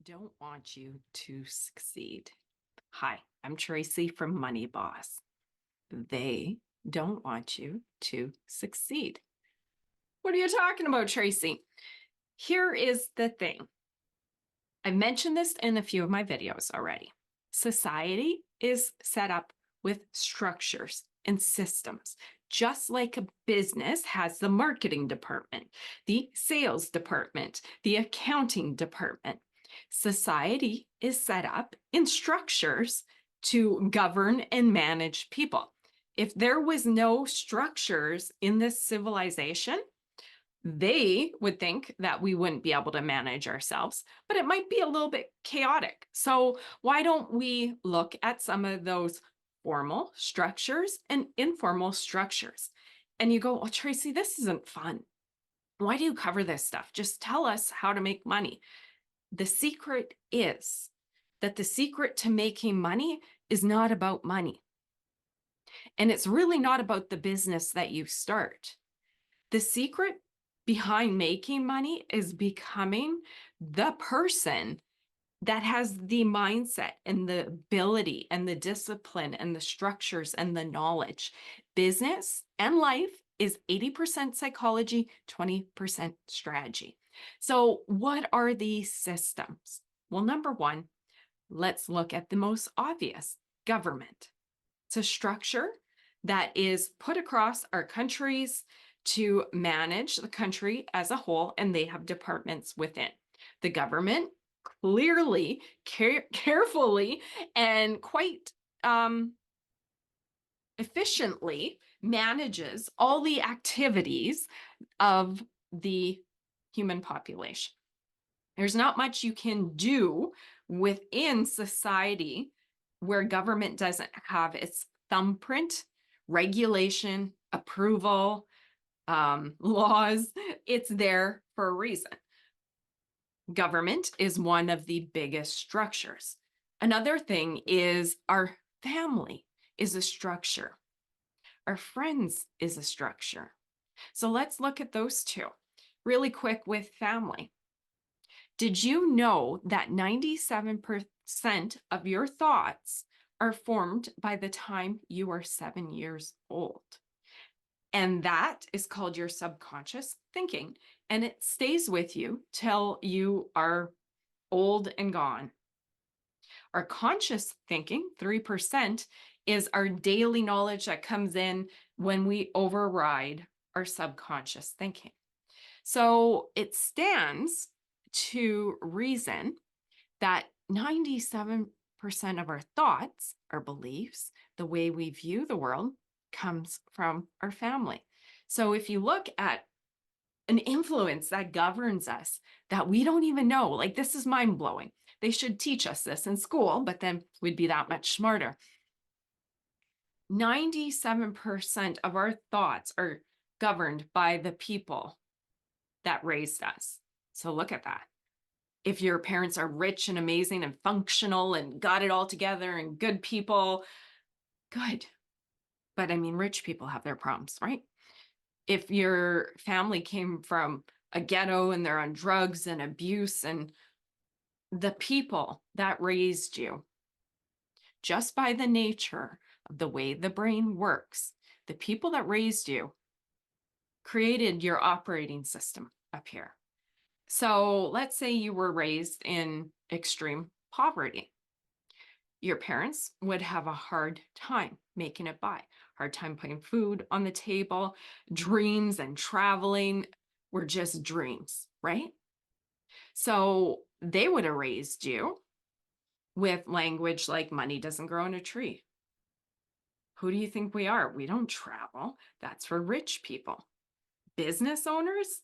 don't want you to succeed. Hi, I'm Tracy from Money Boss. They don't want you to succeed. What are you talking about, Tracy? Here is the thing. I mentioned this in a few of my videos already. Society is set up with structures and systems, just like a business has the marketing department, the sales department, the accounting department. Society is set up in structures to govern and manage people. If there was no structures in this civilization, they would think that we wouldn't be able to manage ourselves, but it might be a little bit chaotic. So why don't we look at some of those formal structures and informal structures? And you go, well, Tracy, this isn't fun. Why do you cover this stuff? Just tell us how to make money. The secret is that the secret to making money is not about money. And it's really not about the business that you start. The secret behind making money is becoming the person that has the mindset and the ability and the discipline and the structures and the knowledge. Business and life is 80% psychology, 20% strategy. So what are these systems? Well, number one, let's look at the most obvious, government. It's a structure that is put across our countries to manage the country as a whole, and they have departments within. The government clearly, carefully, and quite efficiently manages all the activities of the human population. There's not much you can do within society where government doesn't have its thumbprint, regulation, approval, laws. It's there for a reason. Government is one of the biggest structures. Another thing is our family is a structure. Our friends is a structure. So let's look at those two really quick with family. Did you know that 97% of your thoughts are formed by the time you are 7 years old? And that is called your subconscious thinking. And it stays with you till you are old and gone. Our conscious thinking, 3%, is our daily knowledge that comes in when we override our subconscious thinking. So it stands to reason that 97% of our thoughts, our beliefs, the way we view the world, comes from our family. So if you look at an influence that governs us that we don't even know, like this is mind blowing. They should teach us this in school, but then we'd be that much smarter. 97% of our thoughts are governed by the people that raised us. So look at that. If your parents are rich and amazing and functional and got it all together and good people, good. But I mean, rich people have their problems, right? If your family came from a ghetto and they're on drugs and abuse, and the people that raised you, just by the nature of the way the brain works, the people that raised you created your operating system up here. So let's say you were raised in extreme poverty. Your parents would have a hard time making it by, hard time putting food on the table. Dreams and traveling were just dreams, right? So they would have raised you with language like money doesn't grow on a tree. Who do you think we are? We don't travel. That's for rich people. Business owners?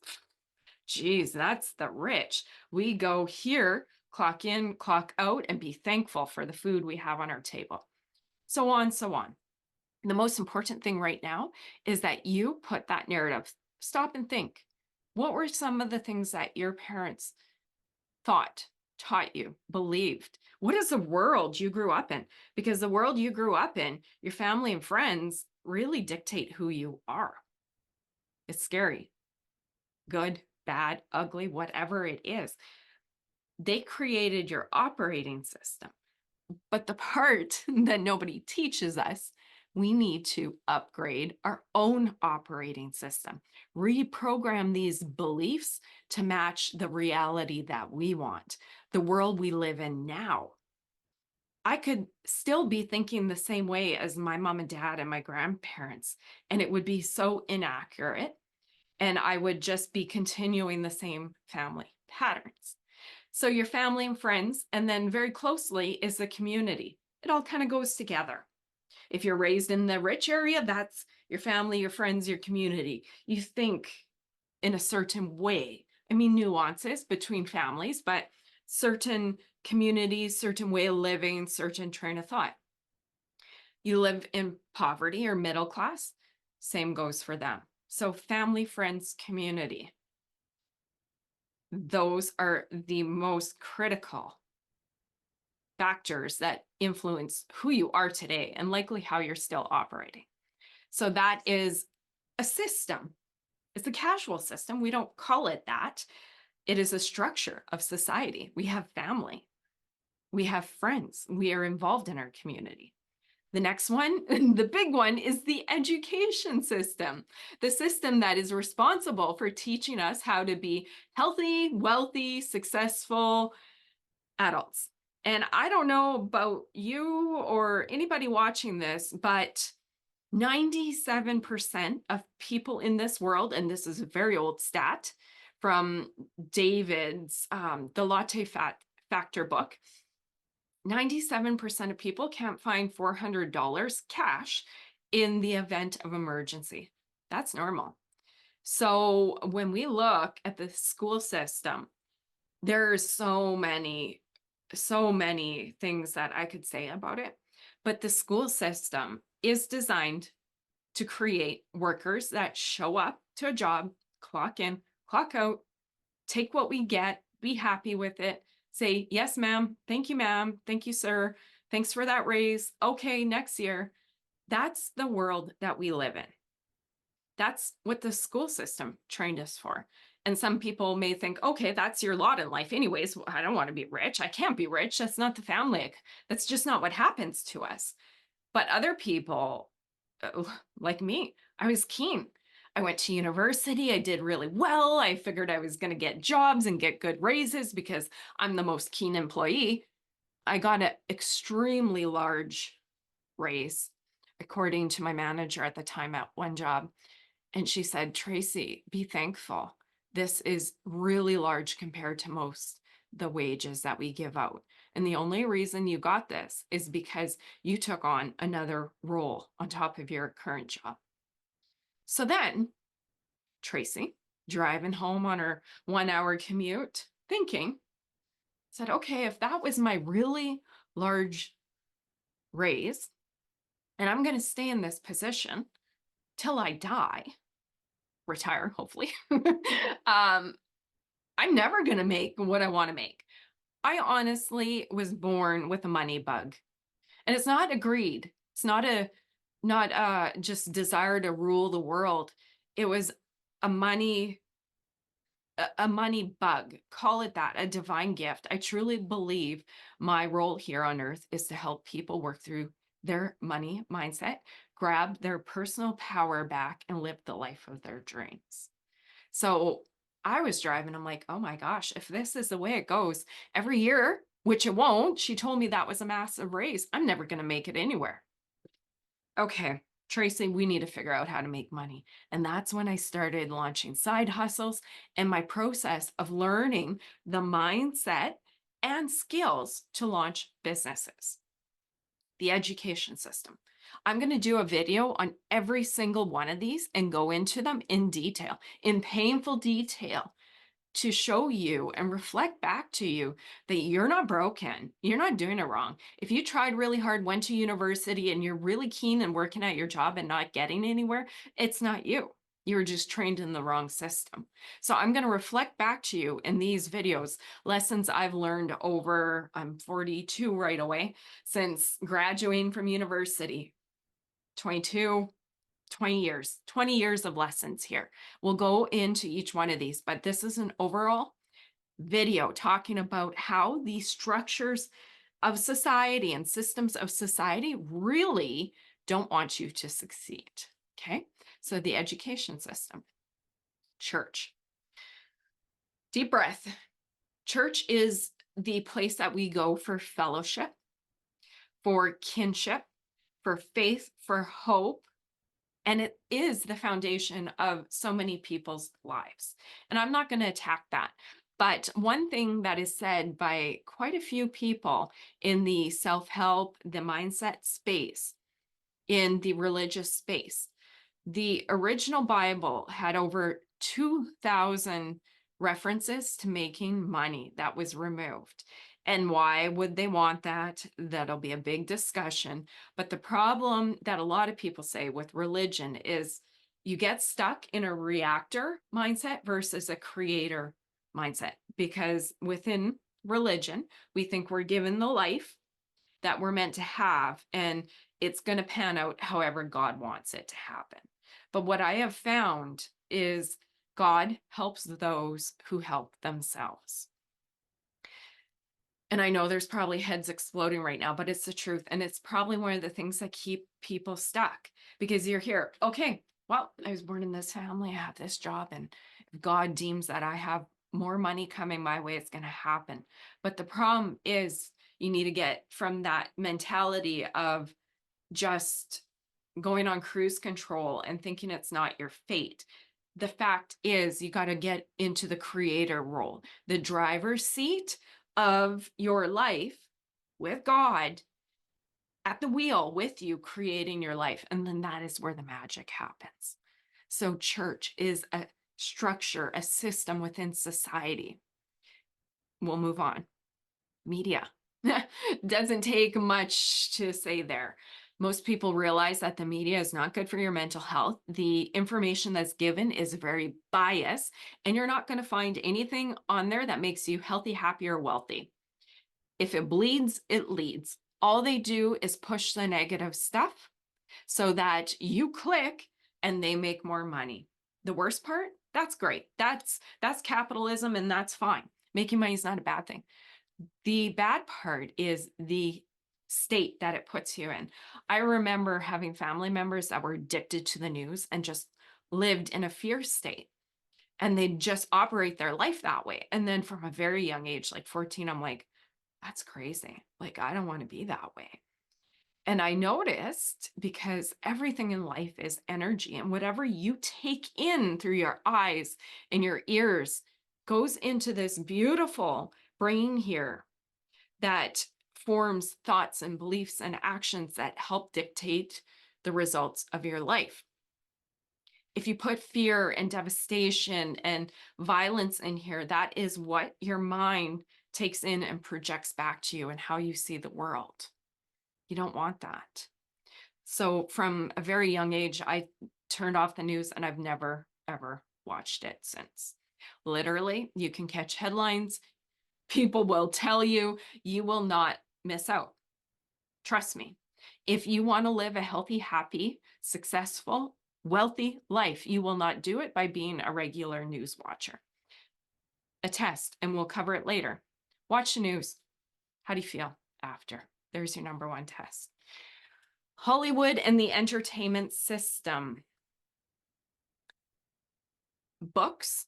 Geez, that's the rich. We go here, clock in, clock out, and be thankful for the food we have on our table. So on, so on. The most important thing right now is that you put that narrative. Stop and think. What were some of the things that your parents thought, taught you, believed? What is the world you grew up in? Because the world you grew up in, your family and friends really dictate who you are. It's scary. Good, bad, ugly, whatever it is. They created your operating system. But the part that nobody teaches us, we need to upgrade our own operating system, reprogram these beliefs to match the reality that we want, the world we live in now. I could still be thinking the same way as my mom and dad and my grandparents, and it would be so inaccurate. And I would just be continuing the same family patterns. So your family and friends, and then very closely is the community. It all kind of goes together. If you're raised in the rich area, that's your family, your friends, your community. You think in a certain way. I mean, nuances between families, but certain communities, certain way of living, certain train of thought. You live in poverty or middle class, same goes for them. So family, friends, community. Those are the most critical factors that influence who you are today and likely how you're still operating. So that is a system. It's a casual system. We don't call it that. It is a structure of society. We have family. We have friends. We are involved in our community. The next one, the big one, is the education system, the system that is responsible for teaching us how to be healthy, wealthy, successful adults. And I don't know about you or anybody watching this, but 97% of people in this world, and this is a very old stat from David's The Latte Factor book, 97% of people can't find $400 cash in the event of emergency. That's normal. So when we look at the school system, there's so many things that I could say about it. But the school system is designed to create workers that show up to a job, clock in, clock out, take what we get, be happy with it, say, yes, ma'am, thank you, sir, thanks for that raise, okay, next year. That's the world that we live in. That's what the school system trained us for. And some people may think, okay, that's your lot in life anyways. I don't want to be rich. I can't be rich. That's not the family. That's just not what happens to us. But other people, like me, I was keen. I went to university. I did really well. I figured I was going to get jobs and get good raises because I'm the most keen employee. I got an extremely large raise, according to my manager at the time at one job. And she said, Tracy, be thankful. This is really large compared to most the wages that we give out. And the only reason you got this is because you took on another role on top of your current job. So then Tracy, driving home on her 1-hour commute, thinking, said, okay, if that was my really large raise, and I'm going to stay in this position till I die, retire, hopefully, I'm never going to make what I want to make. I honestly was born with a money bug. And it's not a greed. It's not just desire to rule the world. It was a money bug. Call it that, a divine gift. I truly believe my role here on earth is to help people work through their money mindset, grab their personal power back, and live the life of their dreams. So I was driving, I'm like, oh my gosh, if this is the way it goes every year, which it won't, she told me that was a massive raise, I'm never going to make it anywhere. Okay, Tracy, we need to figure out how to make money. And that's when I started launching side hustles and my process of learning the mindset and skills to launch businesses. The education system. I'm going to do a video on every single one of these and go into them in detail, in painful detail, to show you and reflect back to you that you're not broken. You're not doing it wrong. If you tried really hard, went to university, and you're really keen and working at your job and not getting anywhere, it's not you. You're just trained in the wrong system. So I'm going to reflect back to you in these videos, lessons I've learned over, I'm 42 right away, since graduating from university, 22, 20 years of lessons here. We'll go into each one of these, but this is an overall video talking about how the structures of society and systems of society really don't want you to succeed. Okay. So the education system, church, deep breath. Church is the place that we go for fellowship, for kinship, for faith, for hope. And it is the foundation of so many people's lives. And I'm not going to attack that. But one thing that is said by quite a few people in the self-help, the mindset space, in the religious space, the original Bible had over 2,000 references to making money. That was removed. And why would they want that? That'll be a big discussion. But the problem that a lot of people say with religion is you get stuck in a reactor mindset versus a creator mindset. Because within religion, we think we're given the life that we're meant to have, and it's going to pan out however God wants it to happen. But what I have found is God helps those who help themselves. And I know there's probably heads exploding right now, but it's the truth. And it's probably one of the things that keep people stuck, because you're here. Okay, well, I was born in this family. I have this job. And if God deems that I have more money coming my way, it's going to happen. But the problem is you need to get from that mentality of just going on cruise control and thinking it's not your fate. The fact is you got to get into the creator role, the driver's seat of your life with God at the wheel with you, creating your life. And then that is where the magic happens. So church is a structure, a system within society. We'll move on. Media. Doesn't take much to say there. Most people realize that the media is not good for your mental health. The information that's given is very biased, and you're not going to find anything on there that makes you healthy, happy, or wealthy. If it bleeds, it leads. All they do is push the negative stuff so that you click and they make more money. The worst part, that's great. That's capitalism, and that's fine. Making money is not a bad thing. The bad part is the state that it puts you in. I remember having family members that were addicted to the news and just lived in a fear state, and they just operate their life that way. And then from a very young age, like 14, I'm like, that's crazy. Like, I don't want to be that way. And I noticed, because everything in life is energy, and whatever you take in through your eyes and your ears goes into this beautiful brain here that forms thoughts and beliefs and actions that help dictate the results of your life. If you put fear and devastation and violence in here, that is what your mind takes in and projects back to you and how you see the world. You don't want that. So from a very young age, I turned off the news, and I've never, ever watched it since. Literally, you can catch headlines. People will tell you, you will not miss out. Trust me. If you want to live a healthy, happy, successful, wealthy life, you will not do it by being a regular news watcher. A test, and we'll cover it later. Watch the news. How do you feel after? There's your number one test. Hollywood and the entertainment system. Books,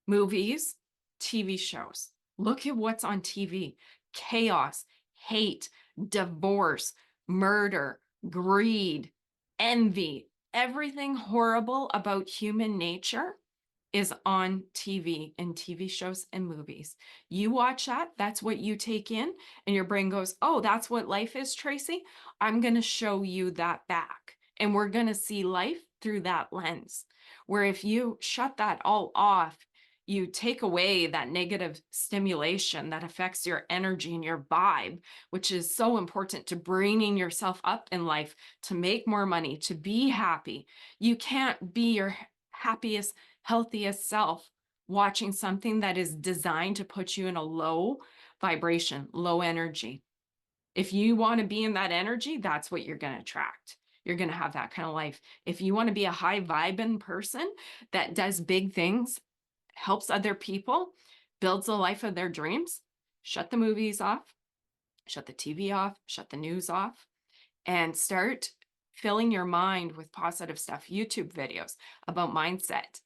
movies, TV shows. Look at what's on TV. Chaos, hate, divorce, murder, greed, envy. Everything horrible about human nature is on TV and TV shows and movies. You watch that, that's what you take in, and your brain goes, oh, that's what life is, Tracy. I'm going to show you that back. And we're going to see life through that lens. Where if you shut that all off, you take away that negative stimulation that affects your energy and your vibe, which is so important to bringing yourself up in life, to make more money, to be happy. You can't be your happiest, healthiest self watching something that is designed to put you in a low vibration, low energy. If you want to be in that energy, that's what you're going to attract. You're going to have that kind of life. If you want to be a high vibing person that does big things, helps other people, builds the life of their dreams, shut the movies off, shut the TV off, shut the news off, and start filling your mind with positive stuff. YouTube videos about mindset,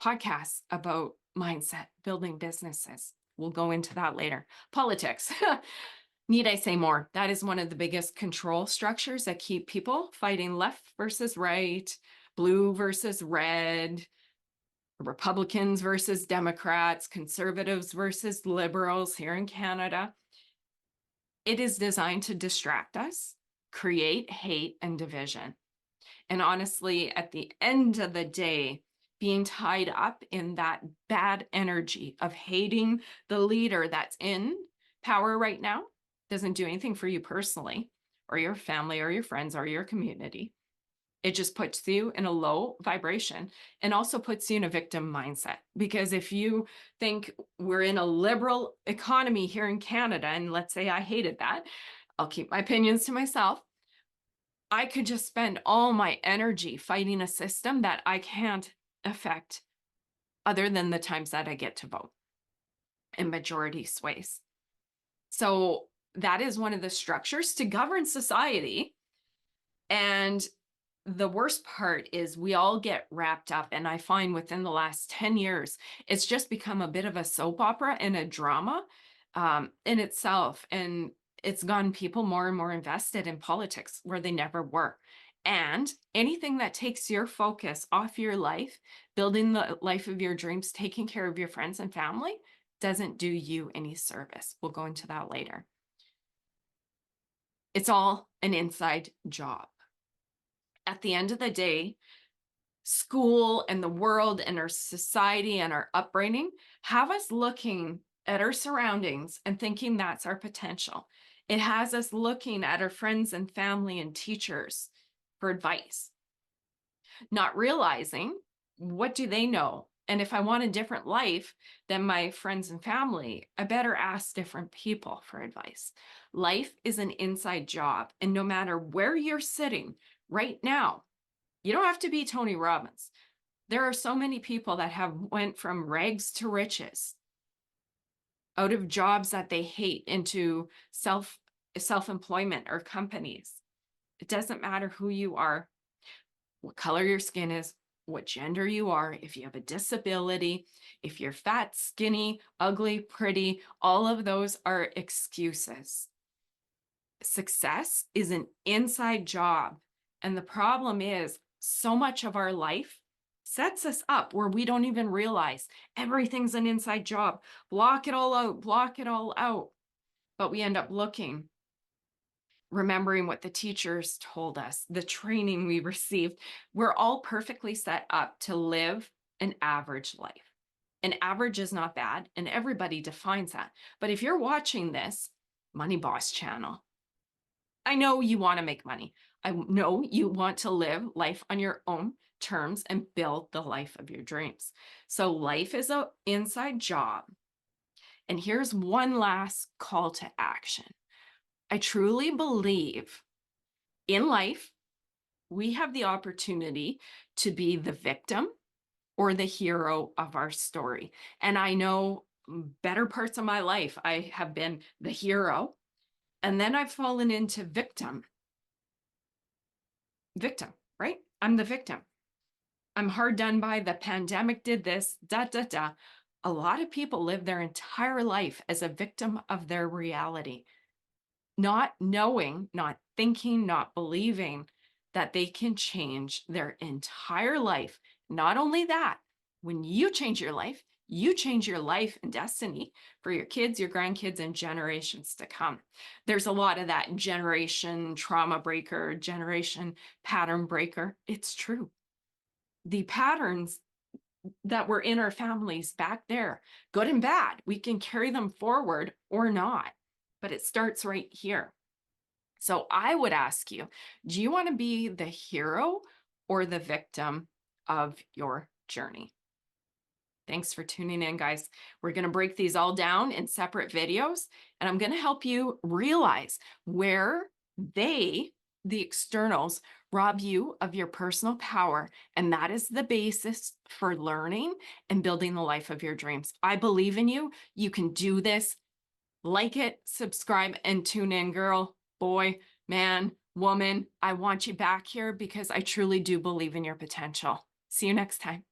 podcasts about mindset, building businesses. We'll go into that later. Politics. Need I say more? That is one of the biggest control structures that keep people fighting left versus right, blue versus red, Republicans versus Democrats, conservatives versus liberals here in Canada. It is designed to distract us, create hate and division. And honestly, at the end of the day, being tied up in that bad energy of hating the leader that's in power right now doesn't do anything for you personally or your family or your friends or your community. It just puts you in a low vibration and also puts you in a victim mindset. Because if you think we're in a liberal economy here in Canada, and let's say I hated that, I'll keep my opinions to myself. I could just spend all my energy fighting a system that I can't affect other than the times that I get to vote in majority sways. So that is one of the structures to govern society. And the worst part is we all get wrapped up, and I find within the last 10 years, it's just become a bit of a soap opera and a drama in itself. And it's gotten people more and more invested in politics where they never were. And anything that takes your focus off your life, building the life of your dreams, taking care of your friends and family, doesn't do you any service. We'll go into that later. It's all an inside job. At the end of the day, school and the world and our society and our upbringing have us looking at our surroundings and thinking that's our potential. It has us looking at our friends and family and teachers for advice, not realizing what do they know. And if I want a different life than my friends and family, I better ask different people for advice. Life is an inside job. And no matter where you're sitting right now, you don't have to be Tony Robbins. There are so many people that have went from rags to riches, out of jobs that they hate into self-employment or companies. It doesn't matter who you are, what color your skin is, what gender you are, if you have a disability, if you're fat, skinny, ugly, pretty, all of those are excuses. Success is an inside job. And the problem is so much of our life sets us up where we don't even realize everything's an inside job. Block it all out, block it all out. But we end up looking, remembering what the teachers told us, the training we received. We're all perfectly set up to live an average life. An average is not bad, and everybody defines that. But if you're watching this Money Boss channel, I know you want to make money. I know you want to live life on your own terms and build the life of your dreams. So life is an inside job. And here's one last call to action. I truly believe in life, we have the opportunity to be the victim or the hero of our story. And I know better parts of my life, I have been the hero. And then I've fallen into victim, right? I'm the victim. I'm hard done by. The pandemic did this, da, da, da. A lot of people live their entire life as a victim of their reality, not knowing, not thinking, not believing that they can change their entire life. Not only that, when you change your life and destiny for your kids, your grandkids, and generations to come. There's a lot of that generation trauma breaker, generation pattern breaker. It's true. The patterns that were in our families back there, good and bad, we can carry them forward or not, but it starts right here. So I would ask you, do you want to be the hero or the victim of your journey? Thanks for tuning in, guys. We're going to break these all down in separate videos, and I'm going to help you realize where the externals, rob you of your personal power. And that is the basis for learning and building the life of your dreams. I believe in you. You can do this. Like it, subscribe, and tune in, girl, boy, man, woman. I want you back here because I truly do believe in your potential. See you next time.